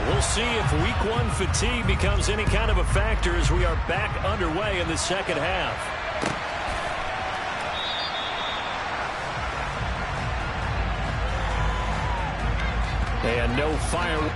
We'll see if week one fatigue becomes any kind of a factor as we are back underway in the second half. And no fire.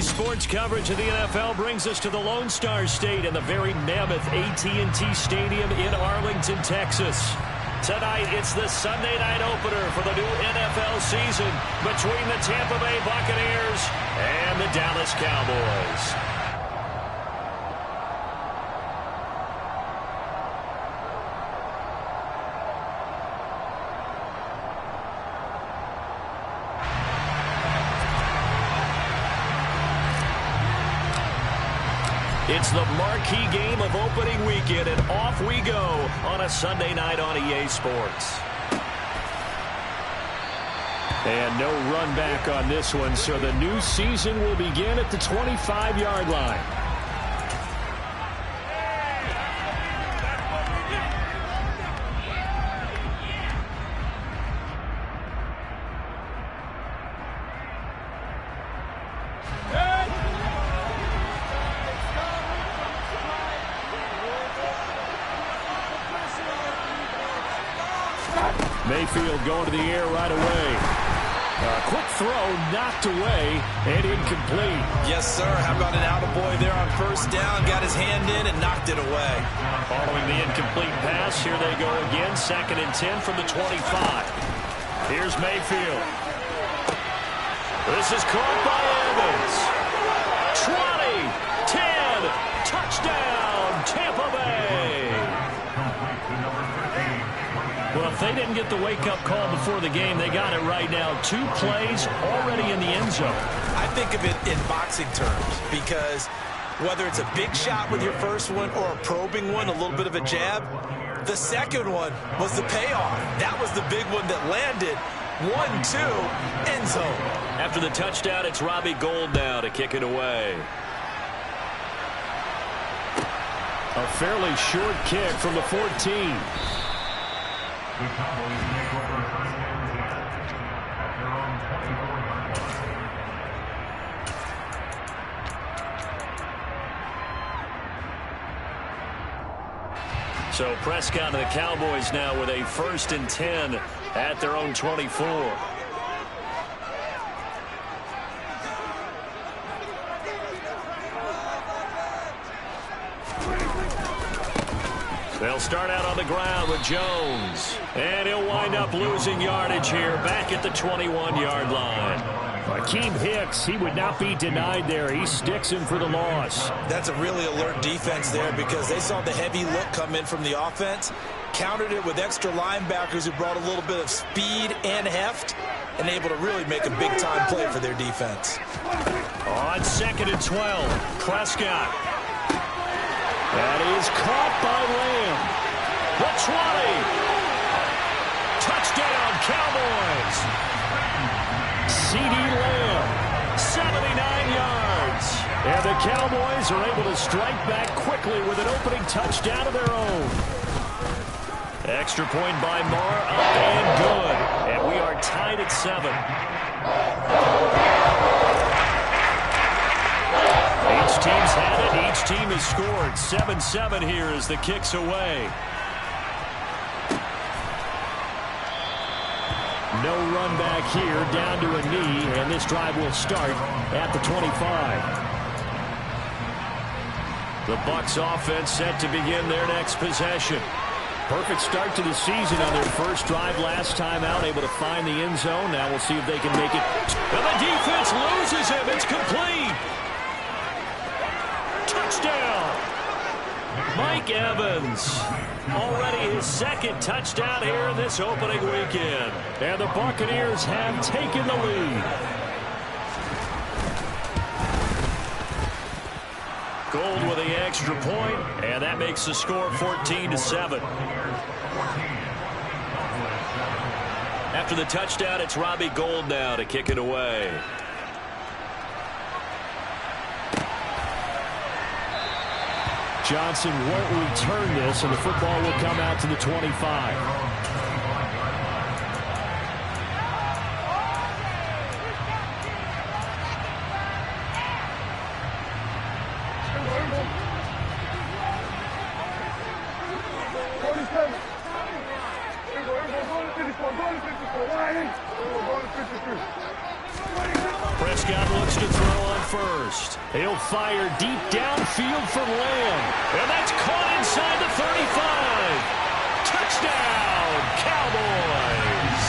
Sports coverage of the NFL brings us to the Lone Star State and the very mammoth AT&T Stadium in Arlington, Texas. Tonight, it's the Sunday night opener for the new NFL season between the Tampa Bay Buccaneers and the Dallas Cowboys. It's the marquee game of opening weekend, and off we go on a Sunday night on EA Sports. And no run back on this one, so the new season will begin at the 25-yard line. Mayfield going to the air right away. Quick throw, knocked away, and incomplete. Yes, sir. How about an attaboy there on first down? Got his hand in and knocked it away. Following the incomplete pass, here they go again. 2nd and 10 from the 25. Here's Mayfield. This is caught by Evans. 20, 10, touchdown, Tampa Bay. Well, if they didn't get the wake-up call before the game, they got it right now. 2 plays already in the end zone. I think of it in boxing terms because whether it's a big shot with your first one or a probing one, a little bit of a jab, the second one was the payoff. That was the big one that landed. 1-2, end zone. After the touchdown, it's Robbie Gould now to kick it away. A fairly short kick from the 14. The Cowboys make over a first down at their own 24. So Prescott and the Cowboys now with a 1st and 10 at their own 24. They'll start out on the ground with Jones. And he'll wind up losing yardage here back at the 21-yard line. Akeem Hicks, he would not be denied there. He sticks him for the loss. That's a really alert defense there because they saw the heavy look come in from the offense, countered it with extra linebackers who brought a little bit of speed and heft, and able to really make a big-time play for their defense. On 2nd and 12, Prescott. That is caught by Lamb. The 20. Touchdown, Cowboys. CeeDee Lamb, 79 yards. And the Cowboys are able to strike back quickly with an opening touchdown of their own. Extra point by Marr, up and good. And we are tied at 7. Each team's had it. Each team has scored. 7-7 here as the kick's away. No run back here, down to a knee, and this drive will start at the 25. The Bucs offense set to begin their next possession. Perfect start to the season on their first drive last time out, able to find the end zone. Now we'll see if they can make it. And the defense loses him. It's complete. Touchdown. Mike Evans. Already his 2nd touchdown here in this opening weekend. And the Buccaneers have taken the lead. Gould with the extra point, and that makes the score 14-7. After the touchdown, it's Robbie Gould now to kick it away. Johnson won't return this, and the football will come out to the 25. Prescott looks to throw on first. He'll fire deep downfield for Lamb. And that's caught inside the 35. Touchdown, Cowboys.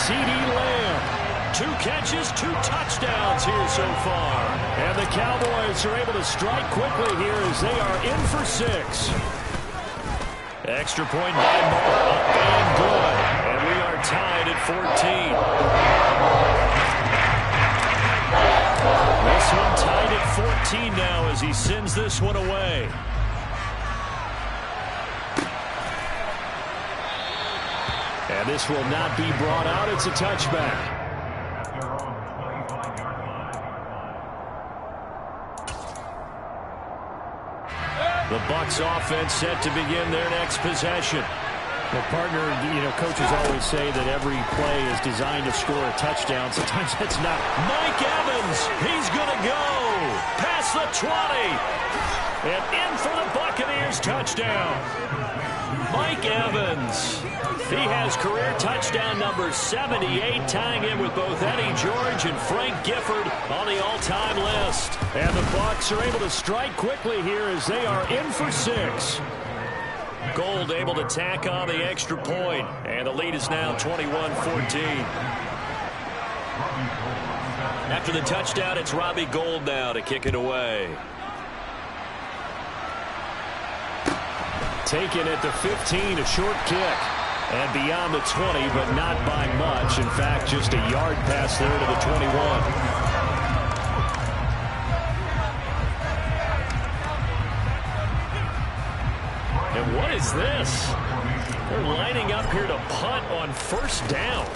CeeDee Lamb, 2 catches, 2 touchdowns here so far. And the Cowboys are able to strike quickly here as they are in for 6. Extra point by Moore, up and good. And we are tied at 14. This one tied at 14 now as he sends this one away. And this will not be brought out. It's a touchback. The Bucs offense set to begin their next possession. Well, partner, coaches always say that every play is designed to score a touchdown. Sometimes it's not. Mike Evans, he's going to go past the 20. And in for the Buccaneers touchdown. Mike Evans. He has career touchdown number 78, tying in with both Eddie George and Frank Gifford on the all-time list. And the Bucs are able to strike quickly here as they are in for 6. Gold able to tack on the extra point, and the lead is now 21-14. After the touchdown, it's Robbie Gould now to kick it away. Taken at the 15, a short kick. And beyond the 20, but not by much. In fact, just a yard pass there to the 21. And what is this? They're lining up here to punt on first down.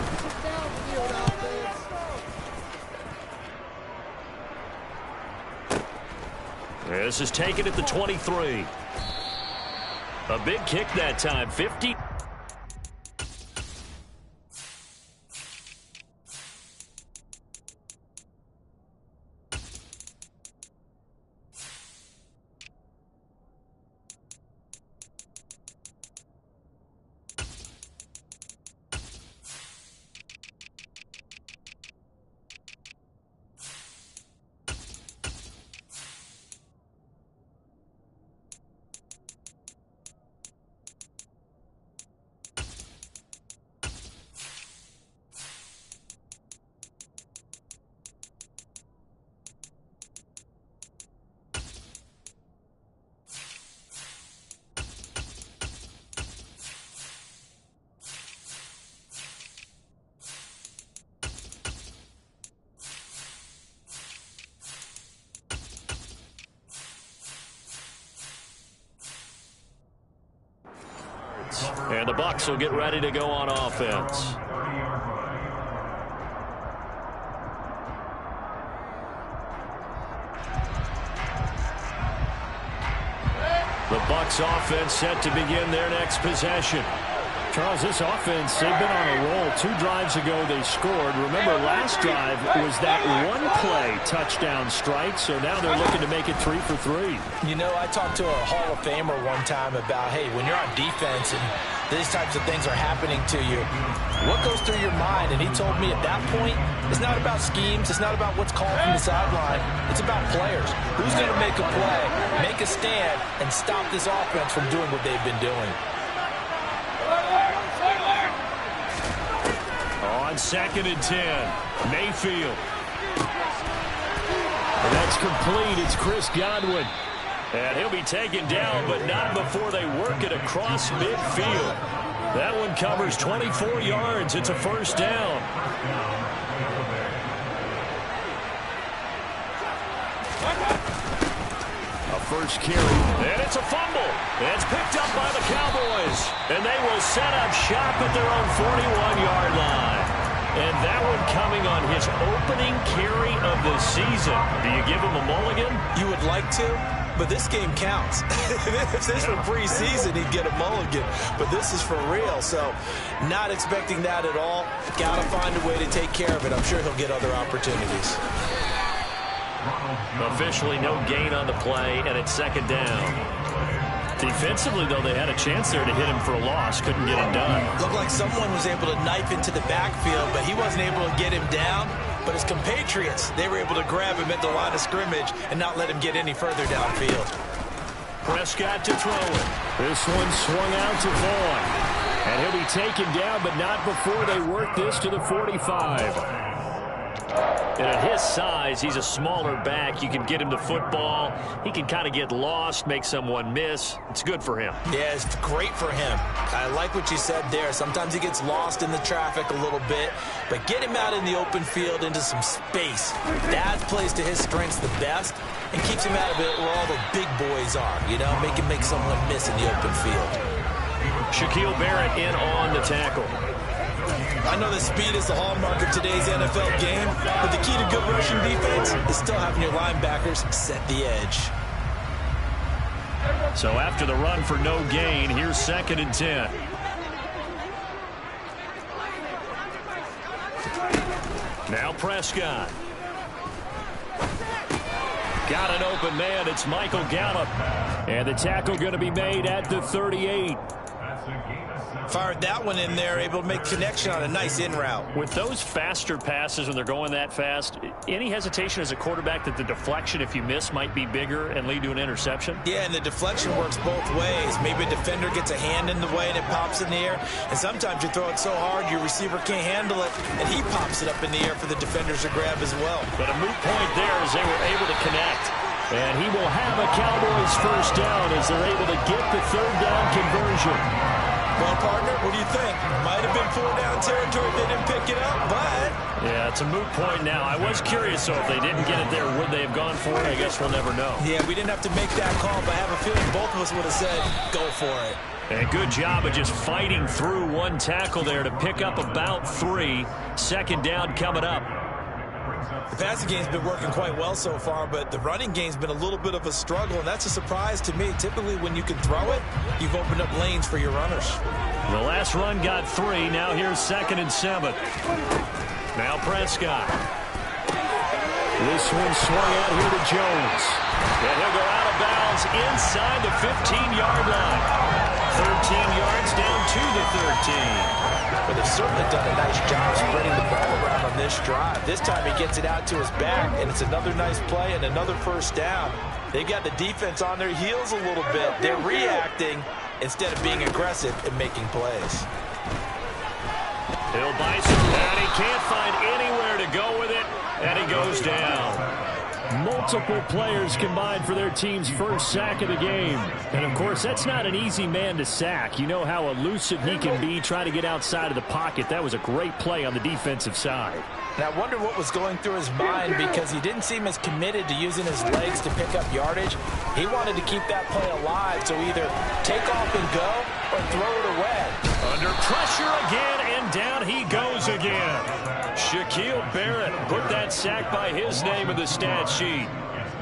This is taken at the 23. A big kick that time, 50. And the Bucs will get ready to go on offense. The Bucs offense set to begin their next possession. Charles, this offense, they've been on a roll. 2 drives ago they scored. Remember, last drive was that one-play touchdown strike, so now they're looking to make it 3 for 3. I talked to a Hall of Famer one time about, hey, when you're on defense and these types of things are happening to you, what goes through your mind? And he told me at that point, it's not about schemes. It's not about what's called from the sideline. It's about players. Who's going to make a play, make a stand, and stop this offense from doing what they've been doing? On 2nd and 10, Mayfield. And that's complete. It's Chris Godwin. And he'll be taken down, but not before they work it across midfield. That one covers 24 yards. It's a first down. A first carry, and it's a fumble. It's picked up by the Cowboys, and they will set up shop at their own 41-yard line. And that one coming on his opening carry of the season. Do you give him a mulligan? You would like to? But this game counts. If this were preseason, he'd get a mulligan. But this is for real, so not expecting that at all. Got to find a way to take care of it. I'm sure he'll get other opportunities. Officially no gain on the play, and it's 2nd down. Defensively, though, they had a chance there to hit him for a loss. Couldn't get it done. Looked like someone was able to knife into the backfield, but he wasn't able to get him down. but his compatriots, they were able to grab him at the line of scrimmage and not let him get any further downfield. Prescott to throw it. This one swung out to Vaughn. And he'll be taken down, but not before they work this to the 45. And at his size, he's a smaller back. You can get him the football. He can kind of get lost, make someone miss. It's good for him. Yeah, it's great for him. I like what you said there. Sometimes he gets lost in the traffic a little bit, but get him out in the open field into some space. That plays to his strengths the best and keeps him out of it where all the big boys are, you know, make someone miss in the open field. Shaquille Barrett in on the tackle. I know that speed is the hallmark of today's NFL game, but the key to good rushing defense is still having your linebackers set the edge. So after the run for no gain, here's 2nd and 10. Now Prescott. Got an open man. It's Michael Gallup. And the tackle going to be made at the 38. Fired that one in there, able to make connection on a nice in route. With those faster passes when they're going that fast, any hesitation as a quarterback that the deflection, if you miss, might be bigger and lead to an interception? Yeah, and the deflection works both ways. Maybe a defender gets a hand in the way and it pops in the air. And sometimes you throw it so hard your receiver can't handle it, and he pops it up in the air for the defenders to grab as well. But a moot point there as they were able to connect. And he will have a Cowboys first down as they're able to get the 3rd down conversion. Well, partner, what do you think? Might have been 4-down territory if they didn't pick it up, but... Yeah, it's a moot point now. I was curious, so if they didn't get it there, would they have gone for it? I guess we'll never know. Yeah, we didn't have to make that call, but I have a feeling both of us would have said, go for it. And good job of just fighting through one tackle there to pick up about 3. 2nd down coming up. The passing game's been working quite well so far, but the running game's been a little bit of a struggle, and that's a surprise to me. Typically, when you can throw it, you've opened up lanes for your runners. The last run got 3. Now here's 2nd and 7. Now Prescott. This one swung out here to Jones. And he'll go out of bounds inside the 15-yard line. 13 yards down to the 13. But they've certainly done a nice job spreading the ball around on this drive. This time he gets it out to his back, and it's another nice play and another first down. They've got the defense on their heels a little bit. They're reacting instead of being aggressive and making plays. Hill Bison, and he can't find anywhere to go with it, and he goes down. Multiple players combined for their team's first sack of the game. And, of course, that's not an easy man to sack. You know how elusive he can be trying to get outside of the pocket. That was a great play on the defensive side. And I wonder what was going through his mind, because he didn't seem as committed to using his legs to pick up yardage. He wanted to keep that play alive, so either take off and go or throw it away. Under pressure again, and down he goes again. Shaquille Barrett put that sack by his name in the stat sheet.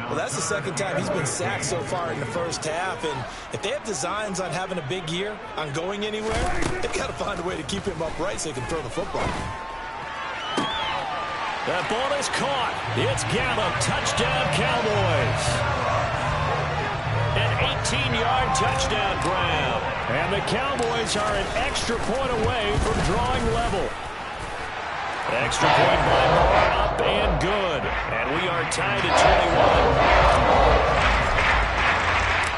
Well, that's the 2nd time he's been sacked so far in the first half, and if they have designs on having a big year, on going anywhere, they've got to find a way to keep him upright so he can throw the football. That ball is caught. It's Gallup. Touchdown, Cowboys. An 18-yard touchdown grab. And the Cowboys are an extra point away from drawing level. Extra point by Moore, up and good. And we are tied at 21.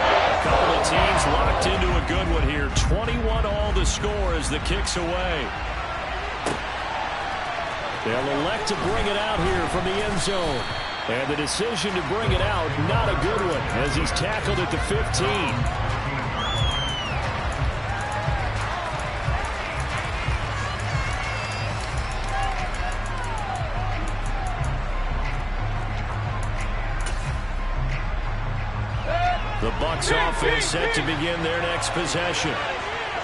A couple of teams locked into a good one here. 21 all the score as the kick's away. They'll elect to bring it out here from the end zone. And the decision to bring it out, not a good one, as he's tackled at the 15. The Bucs offense set to begin their next possession.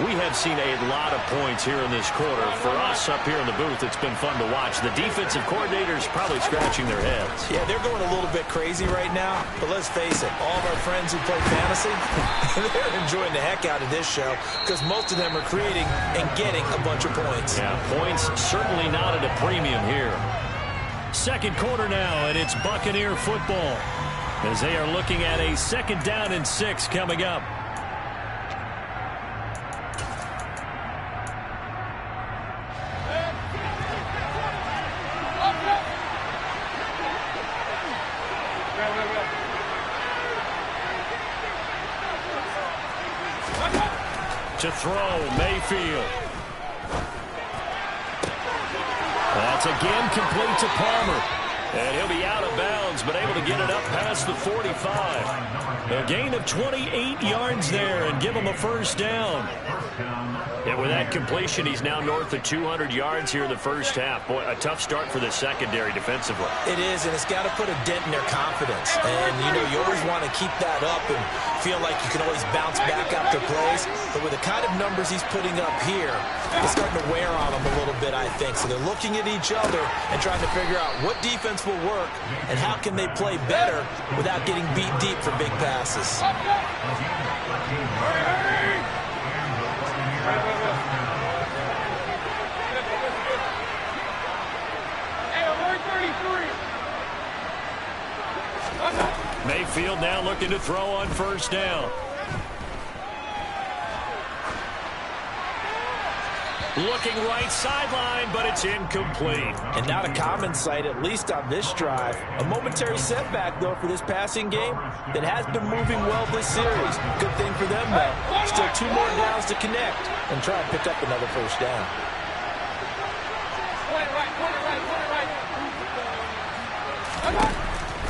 We have seen a lot of points here in this quarter. For us up here in the booth, it's been fun to watch. The defensive coordinators probably scratching their heads. Yeah, they're going a little bit crazy right now. But let's face it, all of our friends who play fantasy, they're enjoying the heck out of this show because most of them are creating and getting a bunch of points. Yeah, points certainly not at a premium here. 2nd quarter now, and it's Buccaneer football as they are looking at a 2nd down and 6 coming up. To throw, Mayfield. That's again complete to Palmer. And he'll be out of bounds, but able to get it up past the 45. A gain of 28 yards there and give him a first down. And with that completion, he's now north of 200 yards here in the first half. Boy, a tough start for the secondary defensively. It is, and it's got to put a dent in their confidence. And, you know, you always want to keep that up and feel like you can always bounce back after plays. But with the kind of numbers he's putting up here, it's starting to wear on them a little bit, I think. So they're looking at each other and trying to figure out what defense will work and how can they play better without getting beat deep for big passes. Mayfield now looking to throw on first down. Looking right sideline, but it's incomplete. And not a common sight, at least on this drive. A momentary setback, though, for this passing game that has been moving well this series. Good thing for them, though. Still 2 more downs to connect and try and pick up another first down.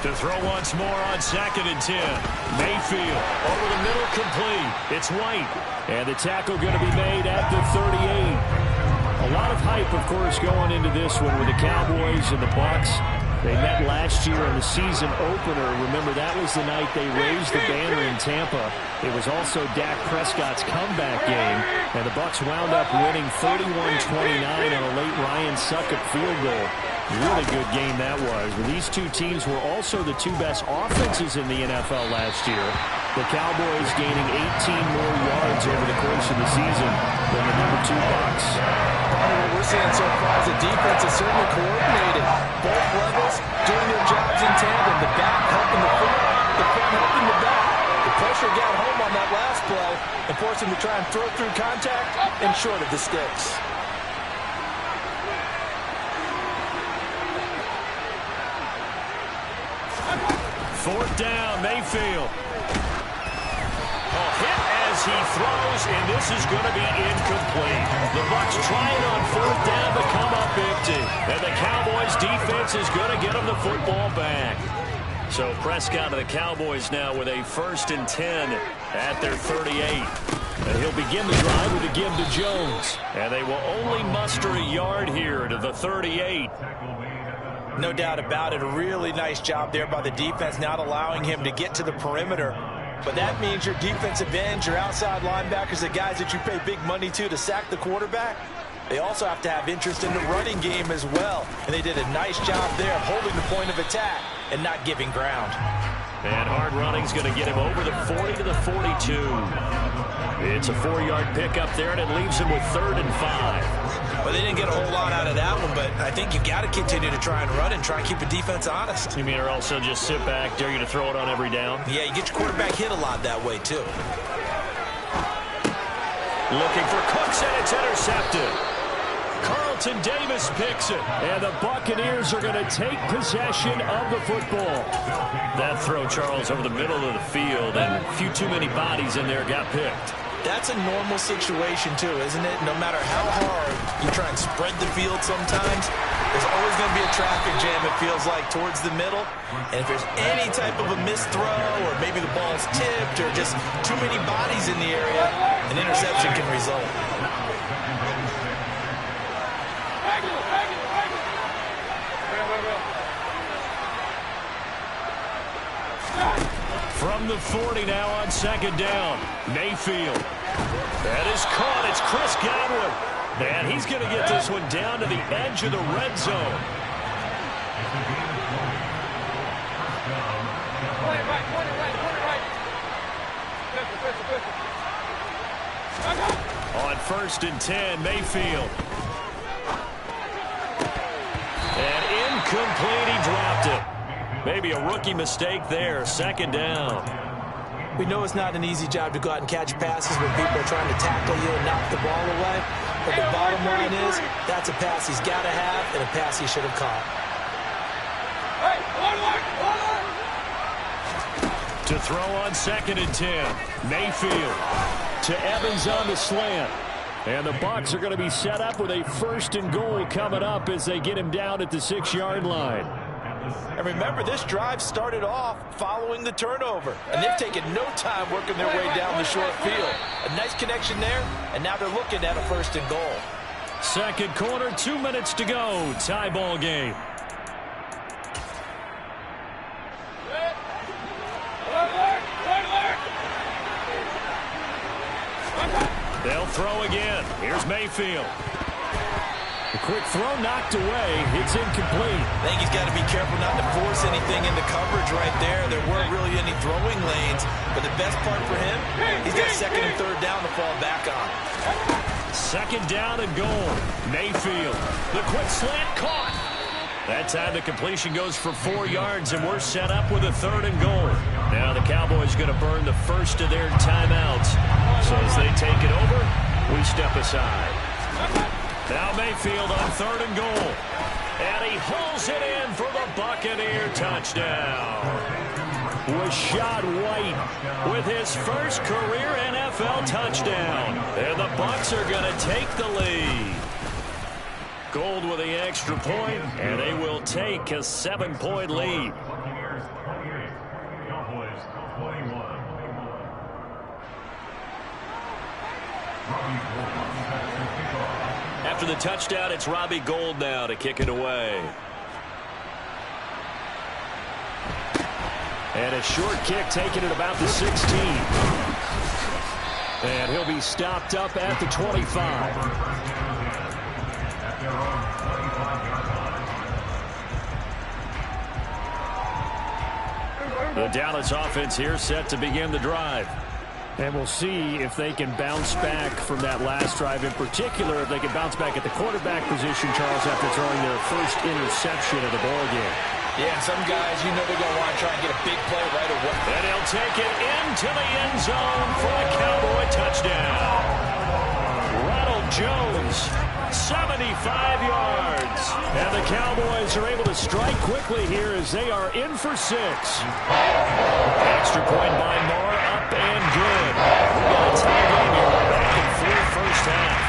To throw once more on 2nd and 10. Mayfield over the middle, complete. It's White. And the tackle going to be made at the 38. A lot of hype, of course, going into this one with the Cowboys and the Bucs. They met last year in the season opener. Remember, that was the night they raised the banner in Tampa. It was also Dak Prescott's comeback game, and the Bucs wound up winning 31-29 on a late Ryan Succop field goal. Really good game that was. These two teams were also the 2 best offenses in the NFL last year. The Cowboys gaining 18 more yards over the course of the season than the number 2 Bucs. What we're seeing so far is the defense is certainly coordinated. Both levels doing their jobs in tandem. The back helping the front, the front helping the back. The pressure got home on that last play and forced him to try and throw through contact and short of the sticks. Fourth down, Mayfield. Hit as he throws, and this is going to be incomplete. The Bucs trying on 4th down to come up empty. And the Cowboys defense is going to get them the football back. So Prescott of the Cowboys now with a 1st and 10 at their 38. And he'll begin the drive with a give to Jones. And they will only muster a yard here to the 38. No doubt about it. A really nice job there by the defense, not allowing him to get to the perimeter. But that means your defensive ends, your outside linebackers, the guys that you pay big money to sack the quarterback, they also have to have interest in the running game as well. And they did a nice job there of holding the point of attack and not giving ground. And hard running's going to get him over the 40 to the 42. It's a 4-yard pickup there, and it leaves him with 3rd and 5. Well, they didn't get a whole lot out of that one, but I think you got to continue to try and run and try and keep the defense honest. You mean or also just sit back, dare you to throw it on every down? Yeah, you get your quarterback hit a lot that way, too. Looking for Cooks, and it's intercepted. Carlton Davis picks it, and the Buccaneers are going to take possession of the football. That throw, Charles, over the middle of the field, and a few too many bodies in there got picked. That's a normal situation, too, isn't it? No matter how hard you try and spread the field sometimes, there's always going to be a traffic jam, it feels like, towards the middle. And if there's any type of a missed throw, or maybe the ball's tipped, or just too many bodies in the area, an interception can result. From the 40 now on 2nd down. Mayfield. That is caught. It's Chris Godwin. And he's going to get this one down to the edge of the red zone. On 1st and 10, Mayfield. And incomplete. He dropped it. Maybe a rookie mistake there. 2nd down. We know it's not an easy job to go out and catch passes when people are trying to tackle you and knock the ball away. But the bottom line is, that's a pass he's got to have and a pass he should have caught. To throw on 2nd and 10. Mayfield. to Evans on the slant. And the Bucs are going to be set up with a 1st and goal coming up as they get him down at the 6-yard line. And remember, this drive started off following the turnover. And they've taken no time working their way down the short field. A nice connection there, and now they're looking at a 1st and goal. Second quarter, 2 minutes to go. Tie ball game. They'll throw again. Here's Mayfield. A quick throw knocked away. It's incomplete. I think he's got to be careful not to force anything into coverage right there. There weren't really any throwing lanes. But the best part for him, he's got 2nd and 3rd down to fall back on. 2nd down and goal. Mayfield. The quick slant caught. That time the completion goes for 4 yards, and we're set up with a 3rd and goal. Now the Cowboys going to burn the first of their timeouts. So as they take it over, we step aside. Now Mayfield on 3rd and goal. And he hauls it in for the Buccaneer touchdown. Rachaad White with his first career NFL touchdown. And the Bucs are going to take the lead. Gold with the extra point, and they will take a 7-point lead. After the touchdown, it's Robbie Gould now to kick it away. And a short kick taken at about the 16. And he'll be stopped up at the 25. The Dallas offense here set to begin the drive. And we'll see if they can bounce back from that last drive. In particular, if they can bounce back at the quarterback position, Charles, after throwing their first interception of the ballgame. Yeah, and some guys, you know they're going to want to try and get a big play right away. And he'll take it into the end zone for a Cowboy touchdown. Ronald Jones, 75 yards. And the Cowboys are able to strike quickly here as they are in for 6. Extra point by Moore, up and good. We got a tie game here. We're back in full first half.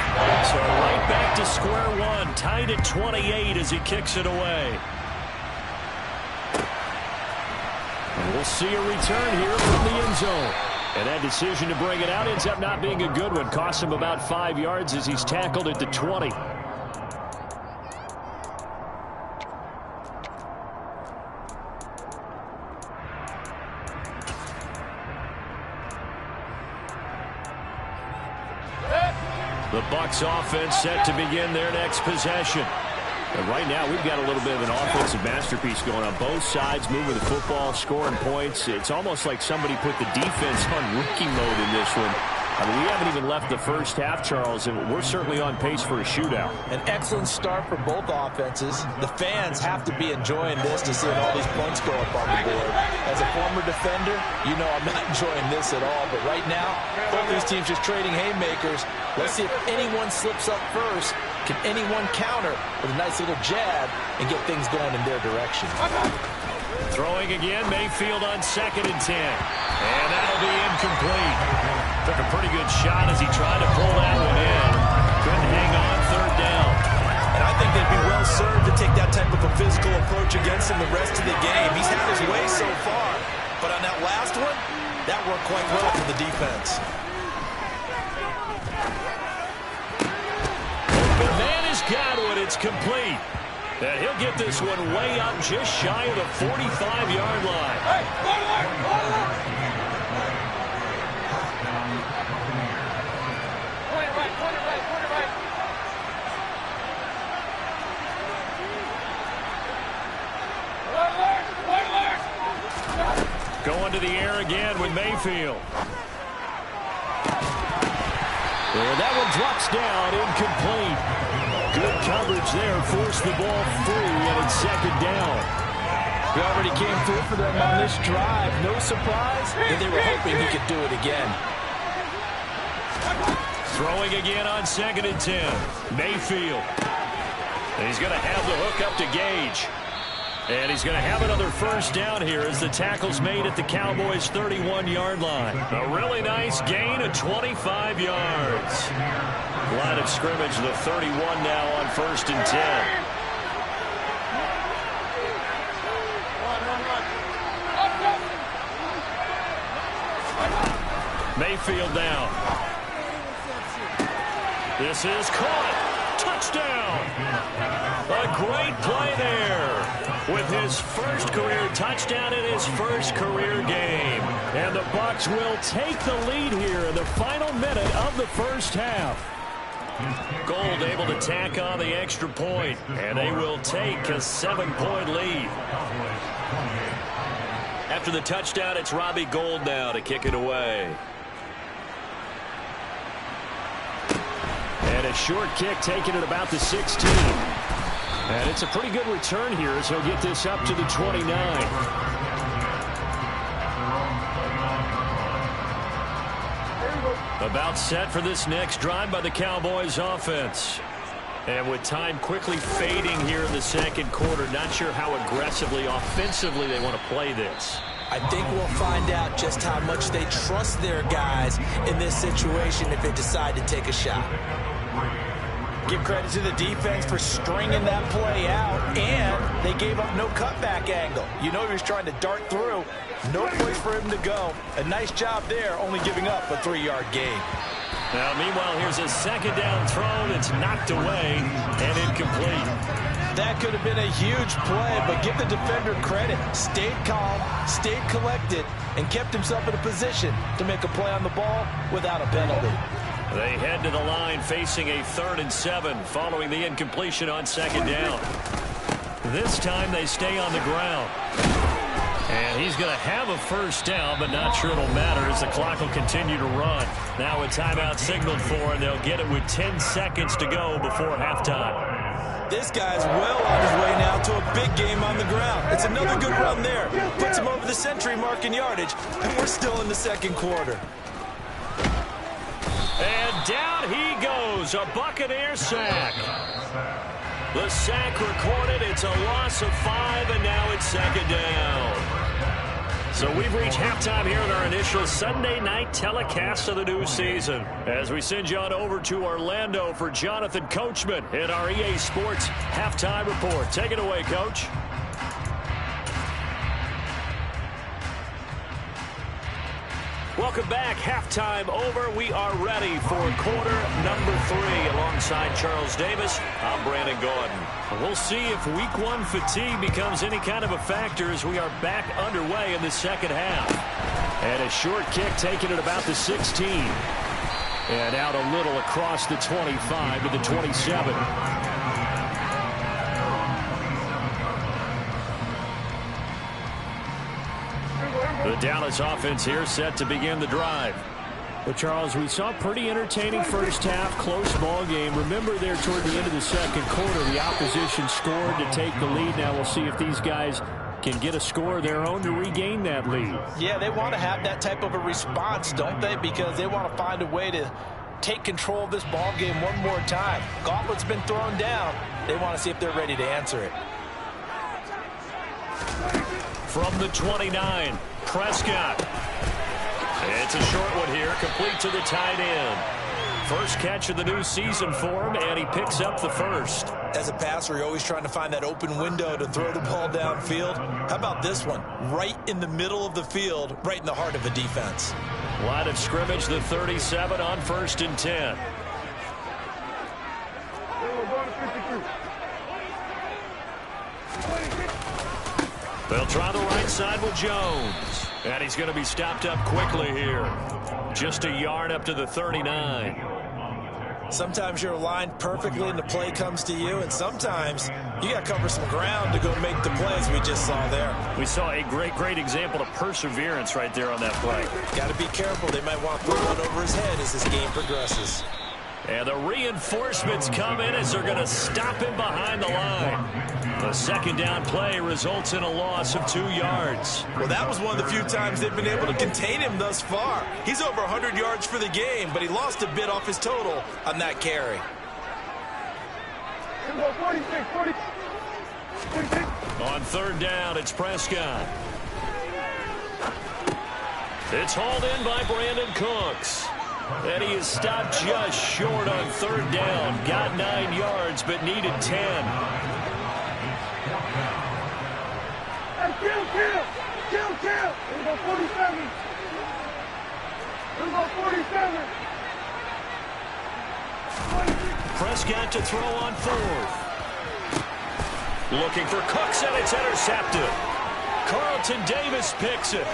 So right back to square one, tied at 28 as he kicks it away. And we'll see a return here from the end zone. And that decision to bring it out ends up not being a good one. Costs him about 5 yards as he's tackled at the 20. The Bucs offense set to begin their next possession. And right now, we've got a little bit of an offensive masterpiece going on both sides, moving the football, scoring points. It's almost like somebody put the defense on rookie mode in this one. I mean, we haven't even left the first half, Charles, and we're certainly on pace for a shootout. An excellent start for both offenses. The fans have to be enjoying this to see all these points go up on the board. As a former defender, you know I'm not enjoying this at all. But right now, both these teams just trading haymakers. Let's see if anyone slips up first. Can anyone counter with a nice little jab and get things going in their direction? Throwing again, Mayfield on 2nd and 10. And that'll be incomplete. Took a pretty good shot as he tried to pull that one in. Couldn't hang on 3rd down. And I think they'd be well served to take that type of a physical approach against him the rest of the game. He's had his way so far. But on that last one, that worked quite well for the defense. The man has got it. It's complete. And he'll get this one way up just shy of the 45-yard line. Going to the air again with Mayfield. And that one drops down, incomplete. Good coverage there, forced the ball free, and it's 2nd down. He already came through for them on this drive. No surprise that they were hoping he could do it again. Throwing again on 2nd and 10. Mayfield. And he's going to have the hook up to Gage. And he's going to have another first down here as the tackle's made at the Cowboys' 31-yard line. A really nice gain of 25 yards. Line of scrimmage, the 31 now on 1st and 10. Mayfield down. This is caught. Touchdown. A great play there with his first career touchdown in his first career game. And the Bucs will take the lead here in the final minute of the first half. Gold able to tack on the extra point, and they will take a 7-point lead. After the touchdown, it's Robbie Gould now to kick it away. And a short kick taken at about the 16. And it's a pretty good return here as he'll get this up to the 29. About set for this next drive by the Cowboys offense. And with time quickly fading here in the second quarter, not sure how aggressively, offensively they want to play this. I think we'll find out just how much they trust their guys in this situation if they decide to take a shot. Give credit to the defense for stringing that play out, and they gave up no cutback angle. You know he was trying to dart through. No place for him to go. A nice job there, only giving up a 3-yard gain. Now, meanwhile, here's a second down throw that's knocked away and incomplete. That could have been a huge play, but give the defender credit. Stayed calm, stayed collected, and kept himself in a position to make a play on the ball without a penalty. They head to the line facing a 3rd and 7 following the incompletion on second down. This time they stay on the ground. And he's going to have a first down, but not sure it'll matter as the clock will continue to run. Now a timeout signaled for, and they'll get it with 10 seconds to go before halftime. This guy's well on his way now to a big game on the ground. It's another good run there. Puts him over the century mark in yardage, and we're still in the second quarter. And down he goes, a Buccaneer sack. The sack recorded, it's a loss of 5, and now it's second down. So we've reached halftime here in our initial Sunday night telecast of the new season. As we send you on over to Orlando for Jonathan Coachman in our EA Sports Halftime Report. Take it away, Coach. Welcome back. Halftime over. We are ready for quarter number 3. Alongside Charles Davis, I'm Brandon Gordon. We'll see if week 1 fatigue becomes any kind of a factor as we are back underway in the second half. And a short kick taken at about the 16. And out a little across the 25 to the 27. The Dallas offense here set to begin the drive. Well, Charles, we saw a pretty entertaining first half, close ball game. Remember there toward the end of the second quarter, the opposition scored to take the lead. Now we'll see if these guys can get a score of their own to regain that lead. Yeah, they want to have that type of a response, don't they? Because they want to find a way to take control of this ball game one more time. Gauntlet's been thrown down. They want to see if they're ready to answer it. From the 29, Prescott. It's a short one here, complete to the tight end. First catch of the new season for him, and he picks up the first. As a passer, you're always trying to find that open window to throw the ball downfield. How about this one? Right in the middle of the field, right in the heart of the defense. Line of scrimmage, the 37 on 1st and 10. They'll try the right side with Jones. And he's going to be stopped up quickly here. Just a yard up to the 39. Sometimes you're aligned perfectly and the play comes to you, and sometimes you got to cover some ground to go make the plays we just saw there. We saw a great example of perseverance right there on that play. Got to be careful. They might want to throw one over his head as this game progresses. And the reinforcements come in as they're going to stop him behind the line. The second down play results in a loss of 2 yards. Well, that was one of the few times they've been able to contain him thus far. He's over 100 yards for the game, but he lost a bit off his total on that carry. On third down, it's Prescott. It's hauled in by Brandon Cooks. And he is stopped just short on third down. Got 9 yards, but needed 10. Kill. Here we go, 47. Here we go, 47. Prescott to throw on fourth. Looking for Cooks, and it's intercepted. Carlton Davis picks it.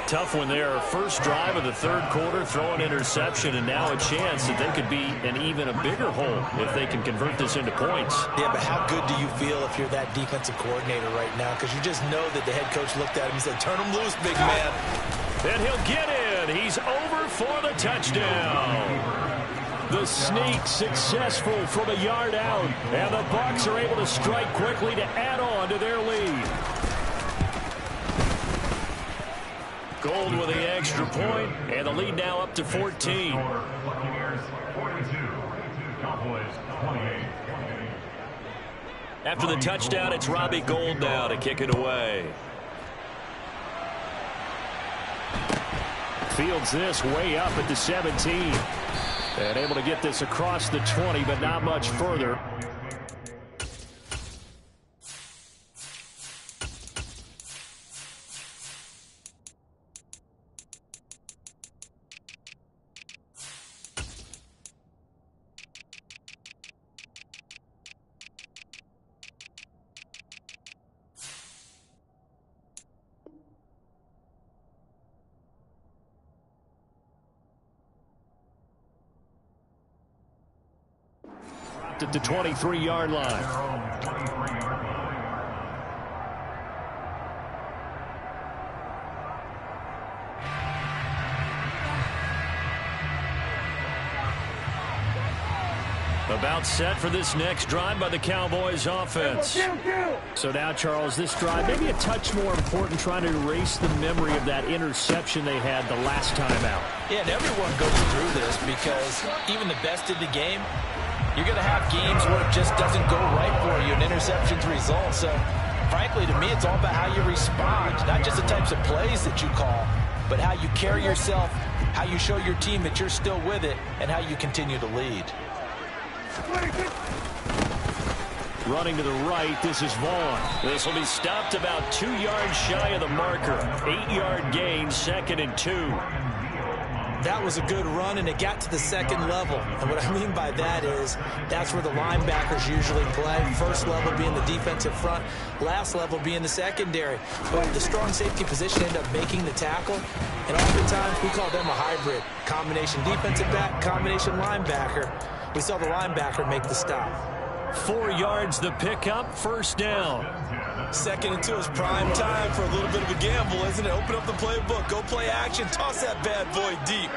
Tough one there. First drive of the third quarter, throw an interception, and now a chance that they could be in even a bigger hole if they can convert this into points. Yeah, but how good do you feel if you're that defensive coordinator right now? Because you just know that the head coach looked at him and said, turn him loose, big man. And he'll get in. He's over for the touchdown. The sneak successful from a yard out, and the Bucs are able to strike quickly to add on to their lead. Gold with the extra point, and the lead now up to 14. After the touchdown, it's Robbie Gould now to kick it away. Fields this way up at the 17. And able to get this across the 20, but not much further. At the 23-yard line. About set for this next drive by the Cowboys offense. So now, Charles, this drive maybe a touch more important, trying to erase the memory of that interception they had the last time out. Yeah, and everyone goes through this because even the best in the game, you're going to have games where it just doesn't go right for you, and interceptions result. So, frankly, to me, it's all about how you respond, not just the types of plays that you call, but how you carry yourself, how you show your team that you're still with it, and how you continue to lead. Running to the right, this is Vaughn. This will be stopped about 2 yards shy of the marker. 8-yard gain, 2nd and 2. That was a good run, and it got to the second level. And what I mean by that is that's where the linebackers usually play. First level being the defensive front, last level being the secondary. But the strong safety position ended up making the tackle, and oftentimes we call them a hybrid. Combination defensive back, combination linebacker. We saw the linebacker make the stop. 4 yards the pickup, first down. 2nd and 2 is prime time for a little bit of a gamble, isn't it? Open up the playbook, go play action, toss that bad boy deep.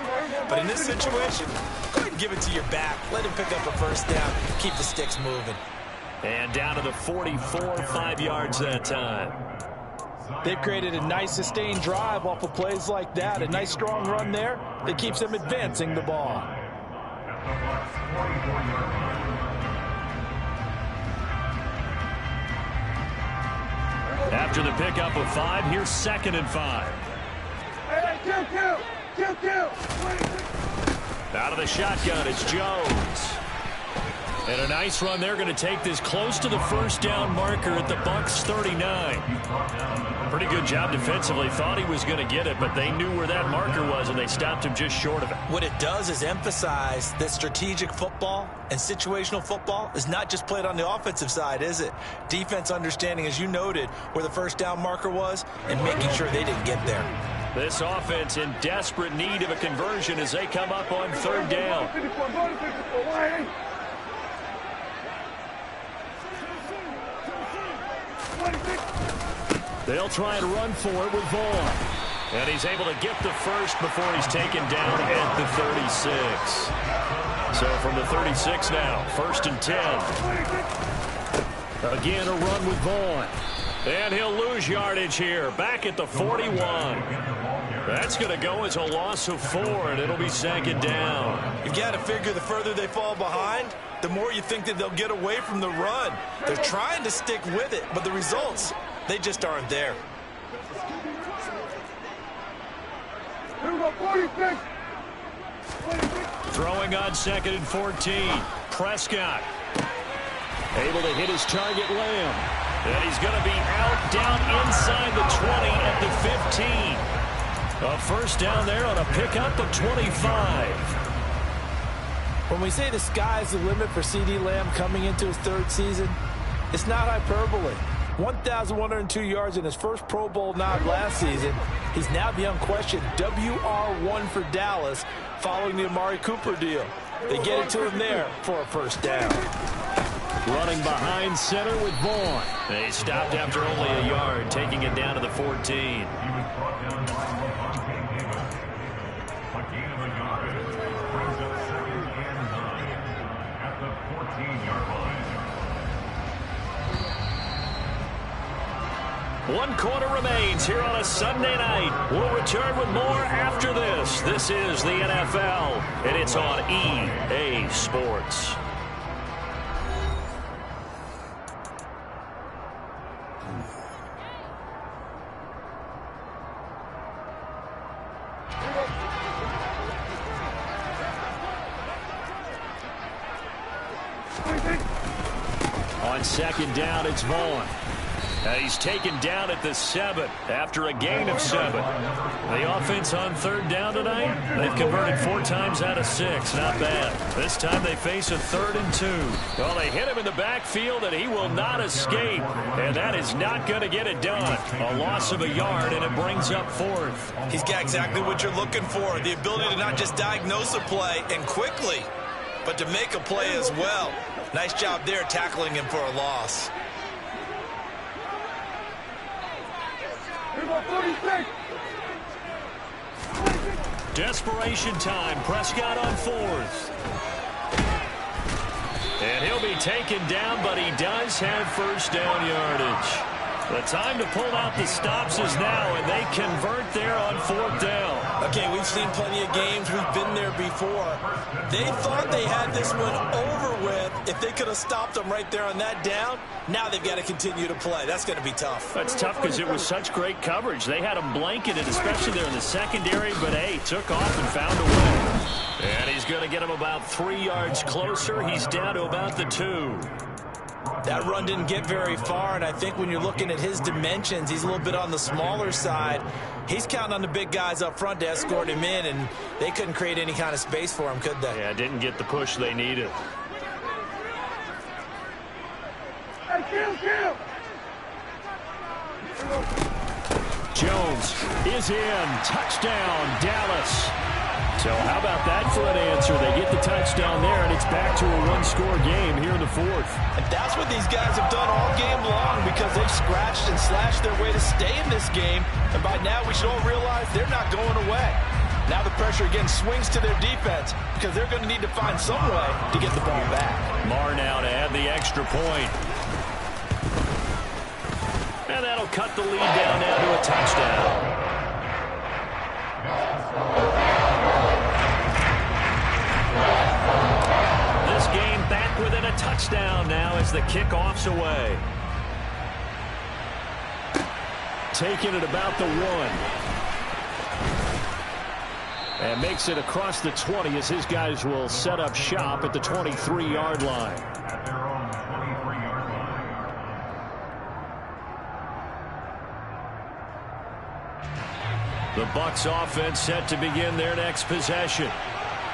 But in this situation, go ahead and give it to your back. Let him pick up a first down, keep the sticks moving. And down to the 44, 5 yards that time. They've created a nice sustained drive off of plays like that. A nice strong run there that keeps them advancing the ball. After the pickup of 5, here's 2nd and 5. Kill. Out of the shotgun, it's Jones. And a nice run. They're going to take this close to the first down marker at the Bucs 39. Pretty good job defensively. Thought he was going to get it, but they knew where that marker was, and they stopped him just short of it. What it does is emphasize that strategic football and situational football is not just played on the offensive side, is it? Defense understanding, as you noted, where the first down marker was and making sure they didn't get there. This offense in desperate need of a conversion as they come up on third down. They'll try and run for it with Vaughn. And he's able to get the first before he's taken down at the 36. So from the 36 now, 1st and 10. Again, a run with Vaughn. And he'll lose yardage here, back at the 41. That's going to go as a loss of 4, and it'll be 2nd down. You've got to figure the further they fall behind, the more you think that they'll get away from the run. They're trying to stick with it, but the results, they just aren't there. Here we go, 46. Throwing on 2nd and 14. Prescott able to hit his target, Lamb. And he's going to be out down inside the 20 at the 15. A first down there on a pickup of 25. When we say the sky's the limit for C.D. Lamb coming into his 3rd season, it's not hyperbole. 1,102 yards in his first Pro Bowl nod last season. He's now the unquestioned WR1 for Dallas following the Amari Cooper deal. They get it to him there for a first down. Running behind center with Vaughn. They stopped after only a yard, taking it down to the 14. One quarter remains here on a Sunday night. We'll return with more after this. This is the NFL, and it's on EA Sports. On 2nd down, it's Vaughn. He's taken down at the 7 after a gain of 7. The offense on 3rd down tonight, they've converted 4 times out of 6. Not bad. This time they face a 3rd and 2. Well, they hit him in the backfield, and he will not escape. And that is not going to get it done. A loss of a yard, and it brings up 4th. He's got exactly what you're looking for, the ability to not just diagnose a play and quickly, but to make a play as well. Nice job there tackling him for a loss. Here we go, 46. Desperation time. Prescott on 4th. And he'll be taken down, but he does have first down yardage. The time to pull out the stops is now, and they convert there on 4th down. Okay, we've seen plenty of games. We've been there before. They thought they had this one over with if they could have stopped them right there on that down. Now they've got to continue to play. That's going to be tough. That's tough because it was such great coverage. They had them blanketed, especially there in the secondary, but, hey, took off and found a way. And he's going to get him about 3 yards closer. He's down to about the 2. That run didn't get very far, and I think when you're looking at his dimensions, he's a little bit on the smaller side. He's counting on the big guys up front to escort him in, and they couldn't create any kind of space for him, could they? Yeah, didn't get the push they needed. Hey, kill. Jones is in. Touchdown, Dallas. So how about that for an answer? They get the touchdown there, and it's back to a 1-score game here in the 4th. And that's what these guys have done all game long because they've scratched and slashed their way to stay in this game. And by now, we should all realize they're not going away. Now the pressure again swings to their defense because they're going to need to find some way to get the ball back. Marr now to add the extra point. And that'll cut the lead down now to a touchdown. This game back within a touchdown now as the kickoff's away. Taking it about the 1. And makes it across the 20 as his guys will set up shop at the 23-yard line. The Bucs offense set to begin their next possession.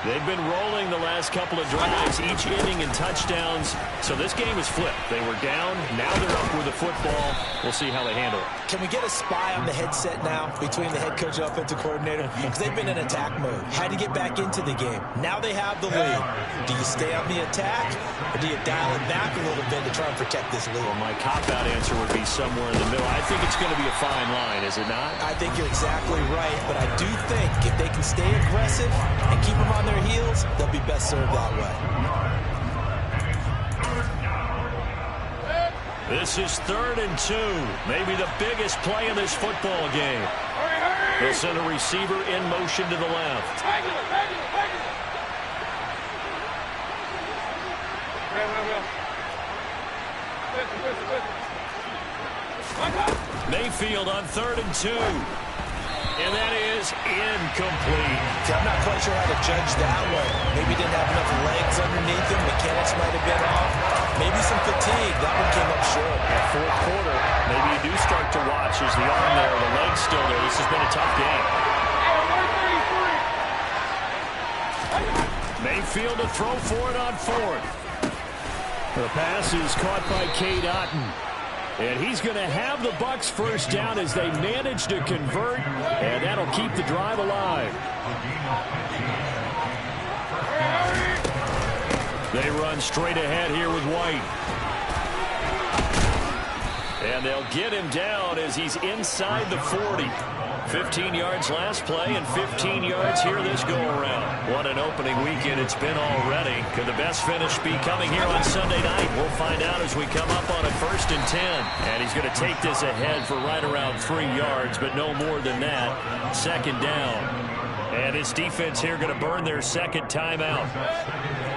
They've been rolling the last couple of drives, each inning in touchdowns. So this game is flipped. They were down. Now they're up with the football. We'll see how they handle it. Can we get a spy on the headset now between the head coach and offensive coordinator? Because they've been in attack mode. Had to get back into the game. Now they have the lead. Do you stay on the attack, or do you dial it back a little bit to try and protect this lead? Well, my cop-out answer would be somewhere in the middle. I think it's going to be a fine line, is it not? I think you're exactly right, but I do think if they can stay aggressive and keep them on their heels, they'll be best served that way. This is 3rd and 2. Maybe the biggest play in this football game. Hurry! They'll send a receiver in motion to the left. Mayfield on 3rd and 2. And that is incomplete. I'm not quite sure how to judge that one. Maybe didn't have enough legs underneath him. Mechanics might have been off. Maybe some fatigue. That one came up short. At 4th quarter, maybe you do start to watch. There's the arm there, the leg's still there. This has been a tough game. Mayfield to throw for it on 4th. The pass is caught by Cade Otton. And he's going to have the Bucs first down as they manage to convert, and that'll keep the drive alive. They run straight ahead here with White. And they'll get him down as he's inside the 40. 15 yards last play and 15 yards here this go-around. What an opening weekend it's been already. Could the best finish be coming here on Sunday night? We'll find out as we come up on a 1st and 10. And he's going to take this ahead for right around 3 yards, but no more than that. 2nd down. And his defense here going to burn their 2nd timeout.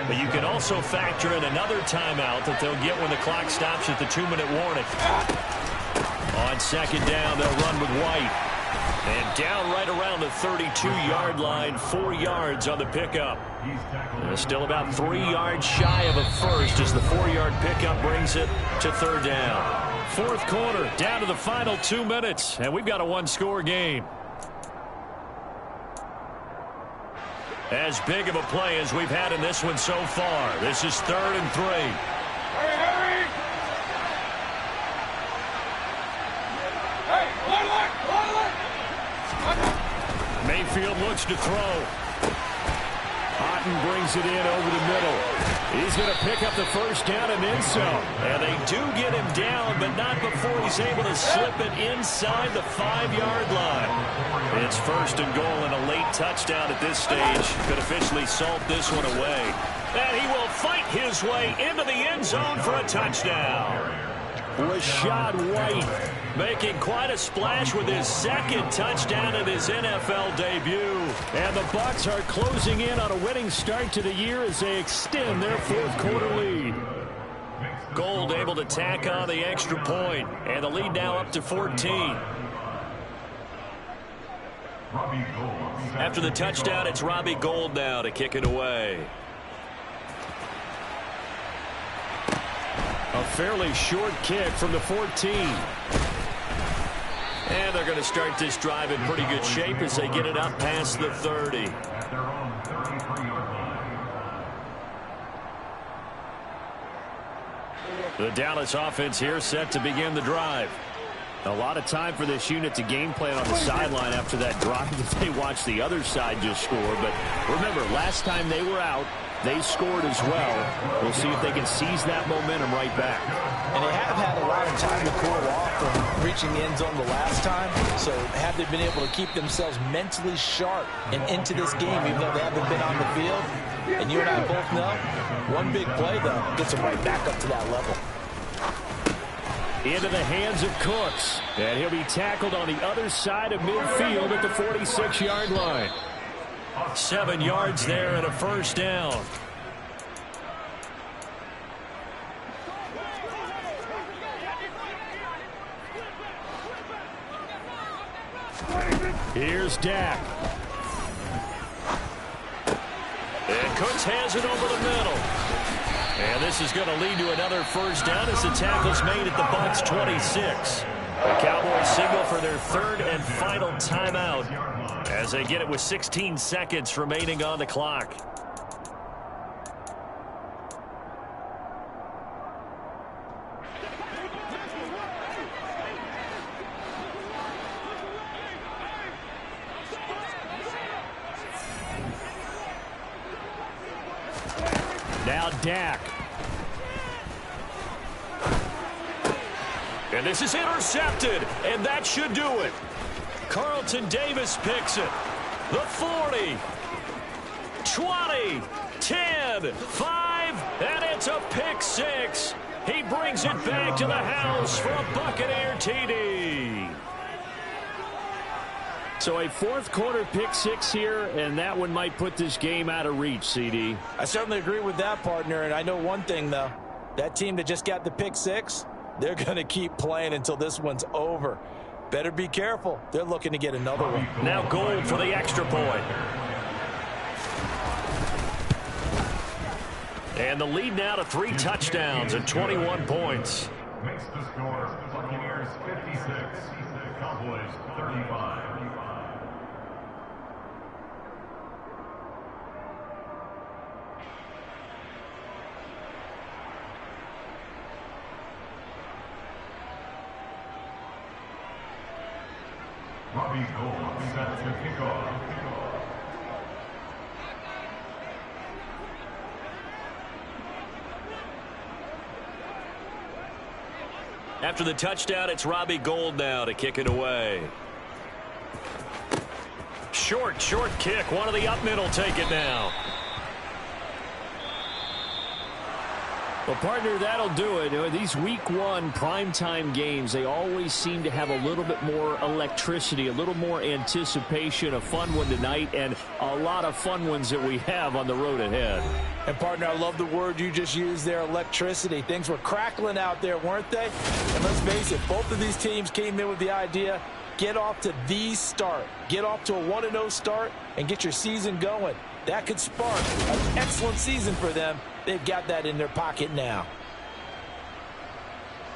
But you can also factor in another timeout that they'll get when the clock stops at the 2-minute warning. On 2nd down, they'll run with White. And down right around the 32-yard line, 4 yards on the pickup. Still about 3 yards shy of a first as the 4-yard pickup brings it to 3rd down. 4th quarter, down to the final 2 minutes, and we've got a 1-score game. As big of a play as we've had in this one so far. This is 3rd and 3. Hurry! Hey, Mayfield looks to throw. Otton brings it in over the middle. He's going to pick up the first down and then some. And they do get him down, but not before he's able to slip it inside the 5-yard line. It's 1st and goal and a late touchdown at this stage. Could officially salt this one away. And he will fight his way into the end zone for a touchdown. Rachaad White making quite a splash with his 2nd touchdown in his NFL debut. And the Bucs are closing in on a winning start to the year as they extend their 4th quarter lead. Gold able to tack on the extra point, and the lead now up to 14. After the touchdown, it's Robbie Gould now to kick it away. A fairly short kick from the 14. And they're going to start this drive in pretty good shape as they get it up past the 30. The Dallas offense here set to begin the drive. A lot of time for this unit to game plan on the sideline after that drive that they watched the other side just score. But remember, last time they were out, they scored as well. We'll see if they can seize that momentum right back. And they have had a lot of time to cool off from reaching the end zone the last time. So have they been able to keep themselves mentally sharp and into this game, even though they haven't been on the field? And you and I both know, one big play, though, gets them right back up to that level. Into the hands of Cooks. And he'll be tackled on the other side of midfield at the 46-yard line. 7 yards there and a first down. Here's Dak. And Cooks has it over the middle. And this is going to lead to another first down as the tackle's made at the Bucs 26. The Cowboys signal for their 3rd and final timeout as they get it with 16 seconds remaining on the clock. Now Dak. And this is intercepted, and that should do it. Carlton Davis picks it. The 40, 20, 10, 5, and it's a pick 6. He brings it back to the house for a Buccaneer TD. So a fourth quarter pick six here, and that one might put this game out of reach, CD. I certainly agree with that, partner, and I know one thing, though. That team that just got the pick six, they're going to keep playing until this one's over. Better be careful. They're looking to get another one. Now Gould for the extra point. And the lead now to 3 touchdowns and 21 points. Makes the score Buccaneers 56, Cowboys 35. Robbie Gould set to kick off. After the touchdown, it's Robbie Gould now to kick it away. Short kick. One of the up middle take it now. Well, partner, that'll do it. These week one primetime games, they always seem to have a little bit more electricity, a little more anticipation. A fun one tonight, and a lot of fun ones that we have on the road ahead. And, partner, I love the word you just used there, electricity. Things were crackling out there, weren't they? And let's face it, both of these teams came in with the idea, get off to the start. Get off to a 1-0 start and get your season going. That could spark an excellent season for them. They've got that in their pocket now.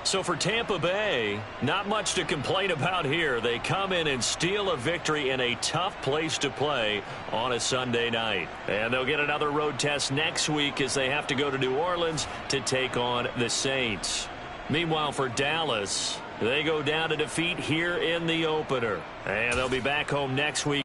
So for Tampa Bay, not much to complain about here. They come in and steal a victory in a tough place to play on a Sunday night. And they'll get another road test next week as they have to go to New Orleans to take on the Saints. Meanwhile, for Dallas, they go down to defeat here in the opener. And they'll be back home next week.